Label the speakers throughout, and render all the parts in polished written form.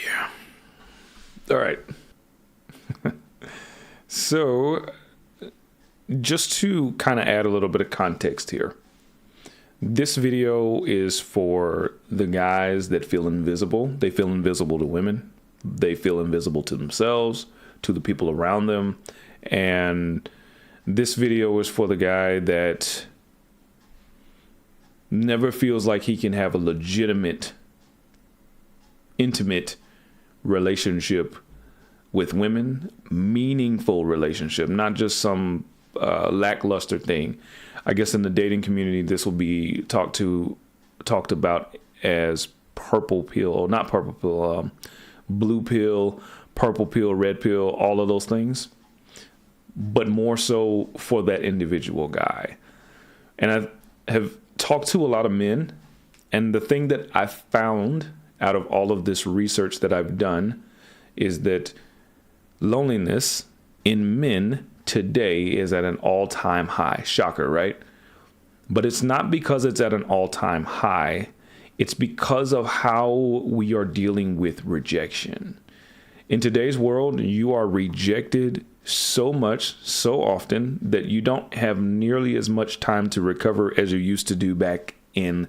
Speaker 1: yeah. All right. So, just to kind of add a little bit of context here, this video is for the guys that feel invisible. They feel invisible to women. They feel invisible to themselves, to the people around them. And this video is for the guy that never feels like he can have a legitimate, intimate relationship with women, meaningful relationship, not just some lackluster thing. I guess in the dating community, this will be talked about as purple pill, not purple pill, blue pill, purple pill, red pill, all of those things, but more so for that individual guy. And I have talked to a lot of men, and the thing that I found out of all of this research that I've done is that loneliness in men today is at an all-time high. Shocker, right? But it's not because it's at an all-time high. It's because of how we are dealing with rejection. In today's world, you are rejected so much, so often, that you don't have nearly as much time to recover as you used to do back in,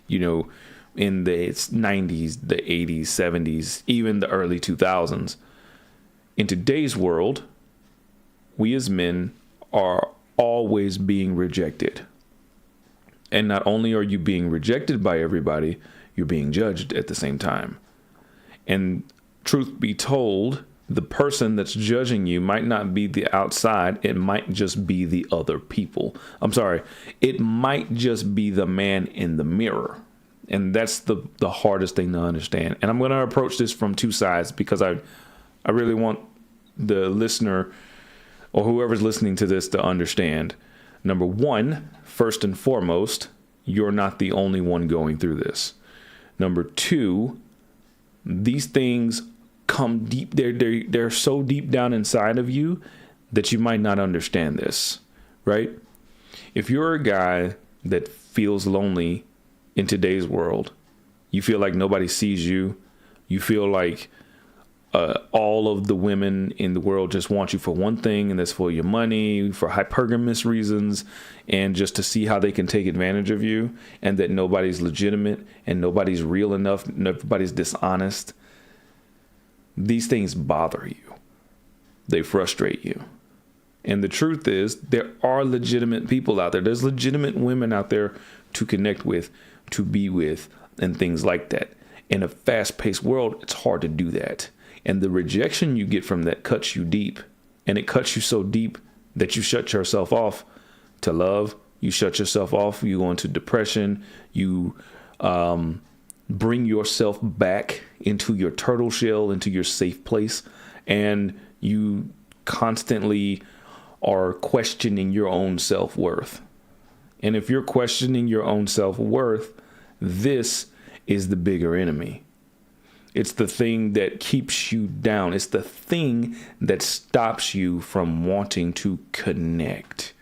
Speaker 1: in the 90s, the 80s, 70s, even the early 2000s. In today's world, we as men are always being rejected. And not only are you being rejected by everybody, you're being judged at the same time. And truth be told, the person that's judging you might not be the outside. It might just be the other people. It might just be the man in the mirror. And that's the hardest thing to understand. And I'm going to approach this from two sides because I really want the listener or whoever's listening to this to understand. Number one, first and foremost, you're not the only one going through this. Number two, these things come deep. They're so deep down inside of you that you might not understand this, right? If you're a guy that feels lonely in today's world, you feel like nobody sees you, you feel like all of the women in the world just want you for one thing, and that's for your money, for hypergamous reasons, and just to see how they can take advantage of you, and that nobody's legitimate and nobody's real enough, nobody's dishonest. These things bother you. They frustrate you. And the truth is, there are legitimate people out there. There's legitimate women out there to connect with, to be with, and things like that. In a fast-paced world, it's hard to do that. And the rejection you get from that cuts you deep. And it cuts you so deep that you shut yourself off to love. You shut yourself off. You go into depression. You bring yourself back into your turtle shell, into your safe place. And you constantly are questioning your own self-worth. And if you're questioning your own self-worth, this is the bigger enemy. It's the thing that keeps you down. It's the thing that stops you from wanting to connect.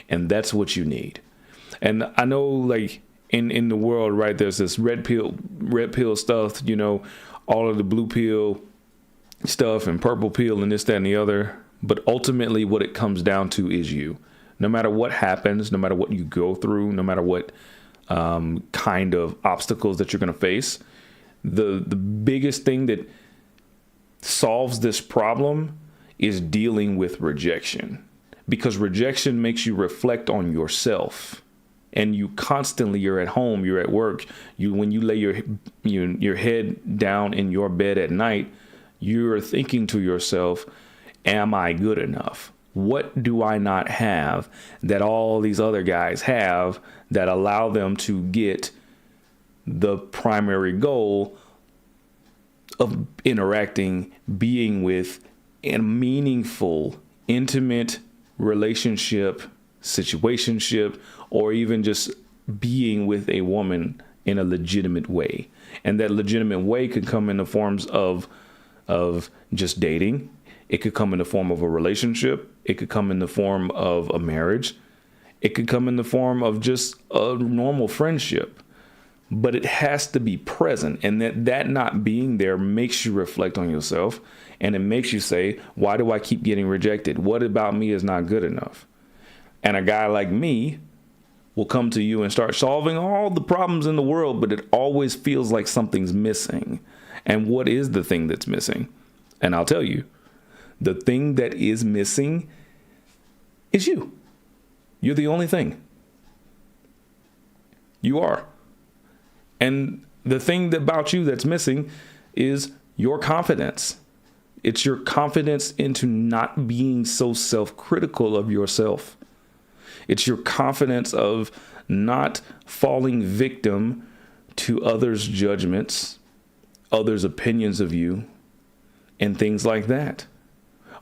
Speaker 1: And that's what you need. And I know, like, in the world, right, there's this red pill stuff, all of the blue pill stuff and purple pill and this, that, and the other. But ultimately what it comes down to is you. No matter what happens, no matter what you go through, no matter what kind of obstacles that you're going to face, the biggest thing that solves this problem is dealing with rejection, because rejection makes you reflect on yourself. And you constantly, you're at home, you're at work, when you lay your head down in your bed at night, you're thinking to yourself, am I good enough? What do I not have that all these other guys have that allow them to get the primary goal of interacting, being with, in a meaningful, intimate relationship, situationship, or even just being with a woman in a legitimate way? And that legitimate way could come in the forms of just dating. It could come in the form of a relationship. It could come in the form of a marriage. It could come in the form of just a normal friendship. but it has to be present. And that not being there makes you reflect on yourself. And it makes you say, why do I keep getting rejected? What about me is not good enough? And a guy like me will come to you and start solving all the problems in the world, but it always feels like something's missing. And what is the thing that's missing? And I'll tell you, the thing that is missing is you. You're the only thing. You are. And the thing about you that's missing is your confidence. It's your confidence into not being so self-critical of yourself. It's your confidence of not falling victim to others' judgments, others' opinions of you, and things like that.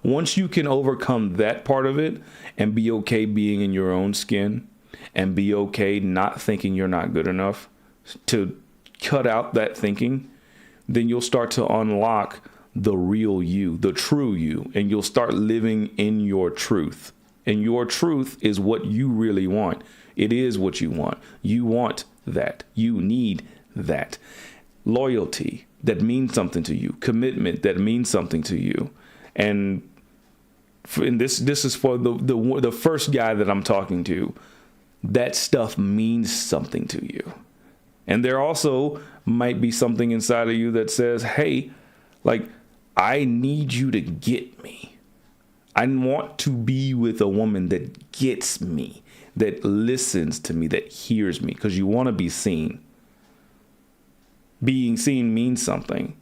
Speaker 1: Once you can overcome that part of it and be okay being in your own skin and be okay not thinking you're not good enough, to cut out that thinking, then you'll start to unlock the real you, the true you, and you'll start living in your truth. And your truth is what you really want. It is what you want. You want that. You need that. Loyalty that means something to you. Commitment that means something to you. And this is for the first guy that I'm talking to. That stuff means something to you. And there also might be something inside of you that says, hey, like, I need you to get me. I want to be with a woman that gets me, that listens to me, that hears me, because you want to be seen. Being seen means something.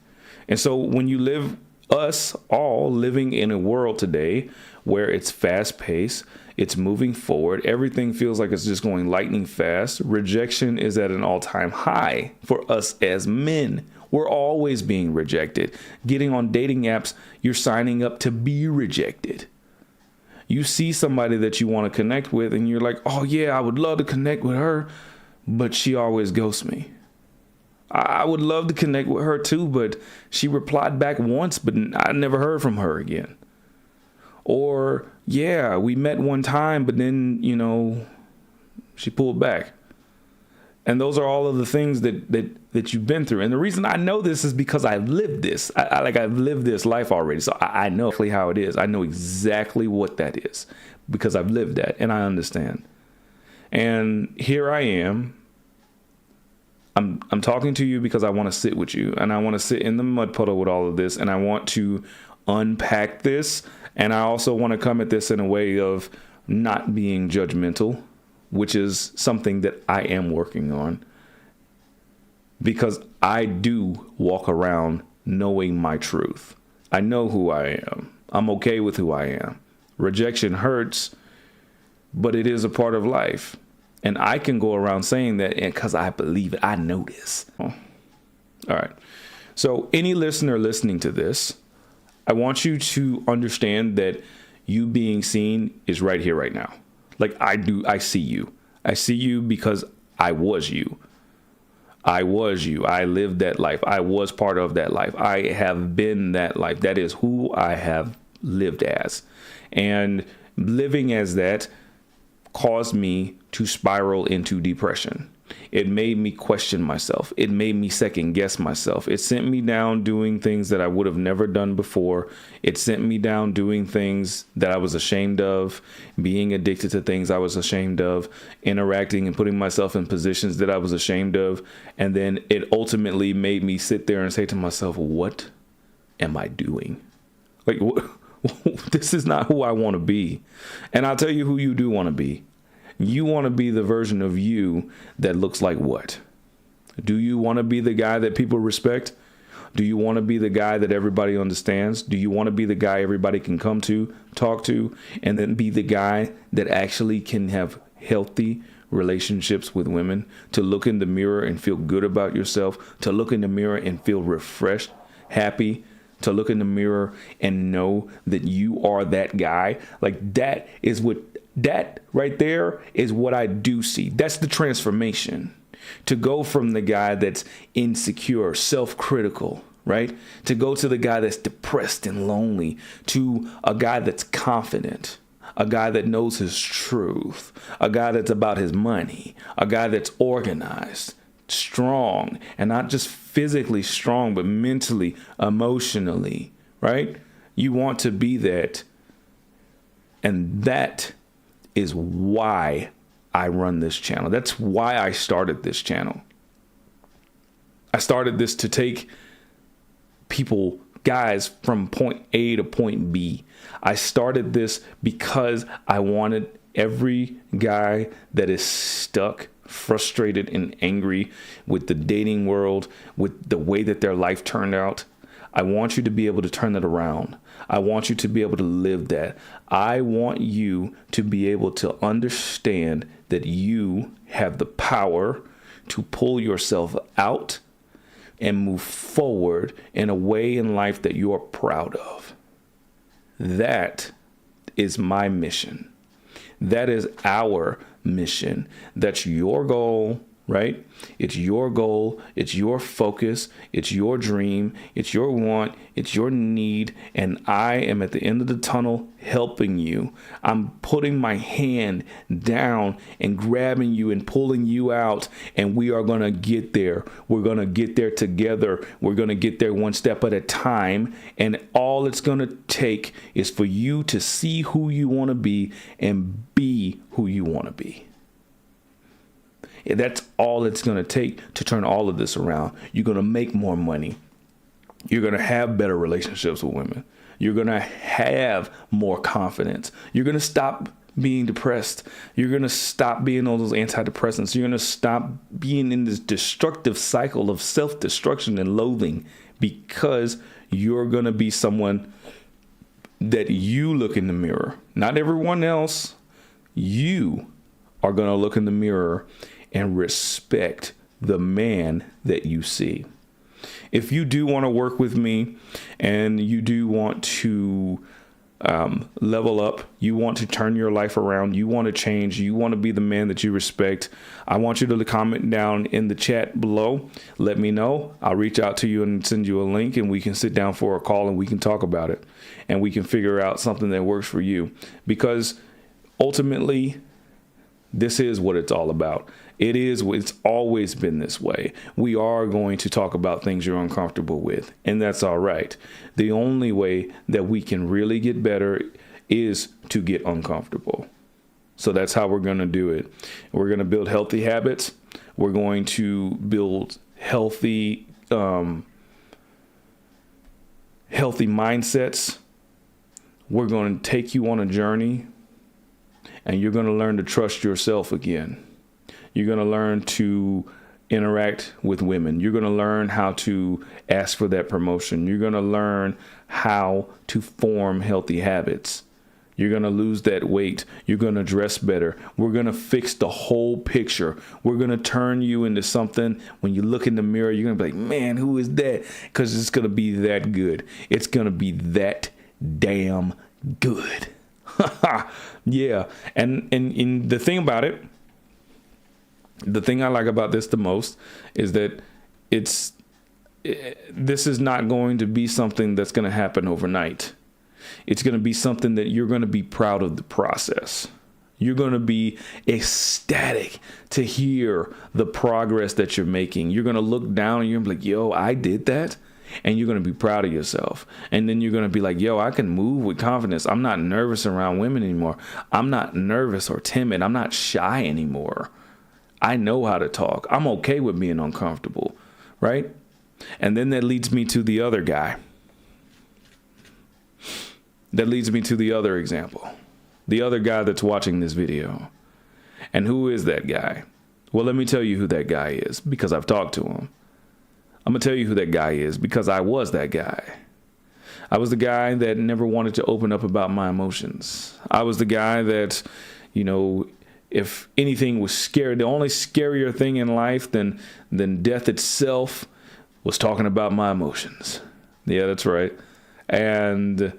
Speaker 1: And so when you live, us all living in a world today where it's fast paced, it's moving forward, everything feels like it's just going lightning fast. Rejection is at an all-time high for us as men. We're always being rejected. Getting on dating apps, you're signing up to be rejected. You see somebody that you want to connect with and you're like, oh yeah, I would love to connect with her, but she always ghosts me. I would love to connect with her too, but she replied back once, but I never heard from her again. Or, yeah, we met one time, but then, she pulled back. And those are all of the things that you've been through. And the reason I know this is because I've lived this. I've lived this life already. So I know exactly how it is. I know exactly what that is because I've lived that and I understand. And here I am. I'm talking to you because I want to sit with you and I want to sit in the mud puddle with all of this. And I want to unpack this. And I also want to come at this in a way of not being judgmental, which is something that I am working on because I do walk around knowing my truth. I know who I am. I'm okay with who I am. Rejection hurts, but it is a part of life. And I can go around saying that because I believe it. I know this. All right. So any listener listening to this, I want you to understand that you being seen is right here, right now. Like I see you. I see you because I was you. I was you. I lived that life. I was part of that life. I have been that life. That is who I have lived as. And living as that caused me to spiral into depression. It made me question myself. It made me second guess myself. It sent me down doing things that I would have never done before. It sent me down doing things that I was ashamed of, being addicted to things I was ashamed of, interacting and putting myself in positions that I was ashamed of. And then it ultimately made me sit there and say to myself, what am I doing? Like, this is not who I want to be. And I'll tell you who you do want to be. You want to be the version of you that looks like what? Do you want to be the guy that people respect? Do you want to be the guy that everybody understands? Do you want to be the guy everybody can come to, talk to, and then be the guy that actually can have healthy relationships with women, to look in the mirror and feel good about yourself, to look in the mirror and feel refreshed, happy, to look in the mirror and know that you are that guy? Like that right there is what I do see. That's the transformation. To go from the guy that's insecure, self-critical, right? To go to the guy that's depressed and lonely, to a guy that's confident, a guy that knows his truth, a guy that's about his money, a guy that's organized. strong, and not just physically strong, but mentally, emotionally, right? You want to be that. And that is why I run this channel. That's why I started this channel. I started this to take people, guys, from point A to point B. I started this because I wanted every guy that is stuck, frustrated, and angry with the dating world, with the way that their life turned out. I want you to be able to turn that around. I want you to be able to live that. I want you to be able to understand that you have the power to pull yourself out and move forward in a way in life that you're proud of. That is my mission. That is our mission. That's your goal, right? It's your goal. It's your focus. It's your dream. It's your want. It's your need. And I am at the end of the tunnel helping you. I'm putting my hand down and grabbing you and pulling you out. And we are going to get there. We're going to get there together. We're going to get there one step at a time. And all it's going to take is for you to see who you want to be and be who you want to be. That's all it's going to take to turn all of this around. You're going to make more money. You're going to have better relationships with women. You're going to have more confidence. You're going to stop being depressed. You're going to stop being on those antidepressants. You're going to stop being in this destructive cycle of self-destruction and loathing, because you're going to be someone that you look in the mirror. Not everyone else. You are going to look in the mirror and respect the man that you see. If you do want to work with me and you do want to level up, you want to turn your life around, you want to change, you want to be the man that you respect, I want you to comment down in the chat below. Let me know. I'll reach out to you and send you a link, and we can sit down for a call and we can talk about it, and we can figure out something that works for you, because ultimately this is what it's all about. It's always been this way. We are going to talk about things you're uncomfortable with, and that's all right. The only way that we can really get better is to get uncomfortable. So that's how we're going to do it. We're going to build healthy habits. We're going to build healthy mindsets. We're going to take you on a journey, and you're going to learn to trust yourself again. You're going to learn to interact with women. You're going to learn how to ask for that promotion. You're going to learn how to form healthy habits. You're going to lose that weight. You're going to dress better. We're going to fix the whole picture. We're going to turn you into something. When you look in the mirror, you're going to be like, man, who is that? Because it's going to be that good. It's going to be that damn good. Yeah. And the thing about it, the thing I like about this the most is that this is not going to be something that's going to happen overnight. It's going to be something that you're going to be proud of the process. You're going to be ecstatic to hear the progress that you're making. You're going to look down and you're going to be like, yo, I did that. And you're going to be proud of yourself. And then you're going to be like, yo, I can move with confidence. I'm not nervous around women anymore. I'm not nervous or timid. I'm not shy anymore. I know how to talk. I'm okay with being uncomfortable, right? And then that leads me to the other guy. That leads me to the other example. The other guy that's watching this video. And who is that guy? Well, let me tell you who that guy is, because I've talked to him. I'm going to tell you who that guy is, because I was that guy. I was the guy that never wanted to open up about my emotions. I was the guy that, if anything was scary, the only scarier thing in life than death itself was talking about my emotions. Yeah, that's right. And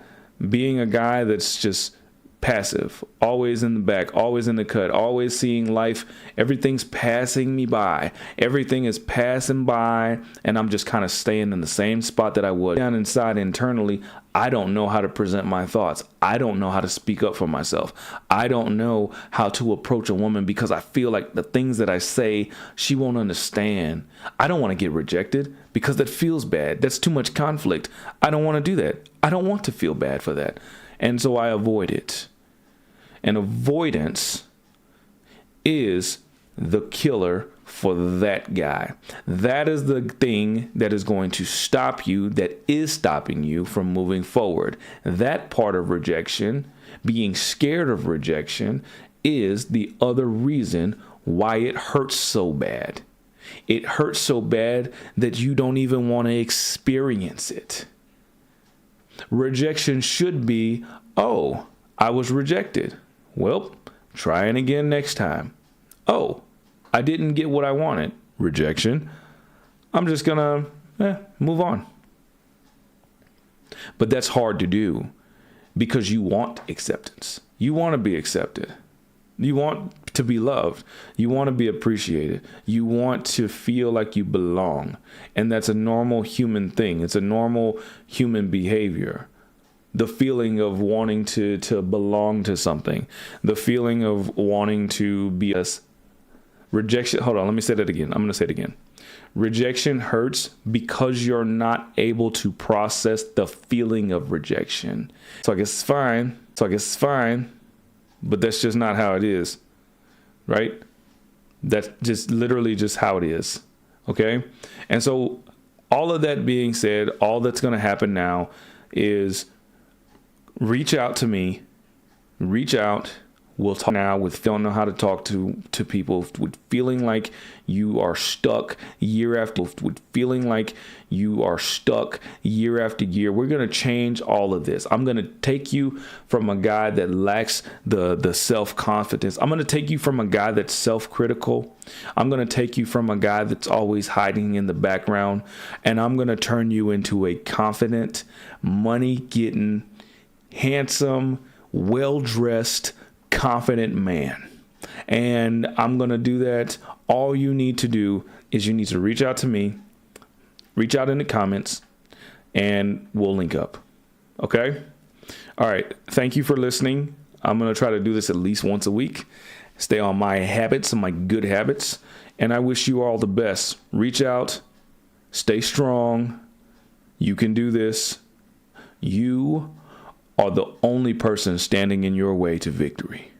Speaker 1: being a guy that's just passive, always in the back, always in the cut, always seeing life. Everything's passing me by. Everything is passing by, and I'm just kind of staying in the same spot that I was. Down inside internally, I don't know how to present my thoughts. I don't know how to speak up for myself. I don't know how to approach a woman because I feel like the things that I say, she won't understand. I don't want to get rejected because that feels bad. That's too much conflict. I don't want to do that. I don't want to feel bad for that. And so I avoid it. And avoidance is the killer for that guy. That is the thing that is going to stop you, that is stopping you from moving forward. That part of rejection, being scared of rejection, is the other reason why it hurts so bad. It hurts so bad that you don't even want to experience it. Rejection should be, oh, I was rejected. Well, trying again next time. Oh, I didn't get what I wanted. Rejection. I'm just gonna move on. But that's hard to do because you want acceptance. You want to be accepted. You want to be loved. You want to be appreciated. You want to feel like you belong. And that's a normal human thing. It's a normal human behavior. The feeling of wanting to belong to something. The feeling of wanting to be us. Rejection. Hold on. Let me say that again. I'm going to say it again. Rejection hurts because you're not able to process the feeling of rejection. So I guess it's fine. But that's just not how it is. Right? That's just literally just how it is. Okay? And so all of that being said, all that's going to happen now is reach out to me. Reach out. We'll talk now with don't know how to talk to people with feeling like you are stuck year after year. We're going to change all of this. I'm going to take you from a guy that lacks the self-confidence. I'm going to take you from a guy that's self-critical. I'm going to take you from a guy that's always hiding in the background. And I'm going to turn you into a confident, money-getting, handsome, well-dressed, confident man. And I'm going to do that. All you need to do is you need to reach out to me, reach out in the comments, and we'll link up. Okay? All right. Thank you for listening. I'm going to try to do this at least once a week. Stay on my habits and my good habits. And I wish you all the best. Reach out. Stay strong. You can do this. You are the only person standing in your way to victory.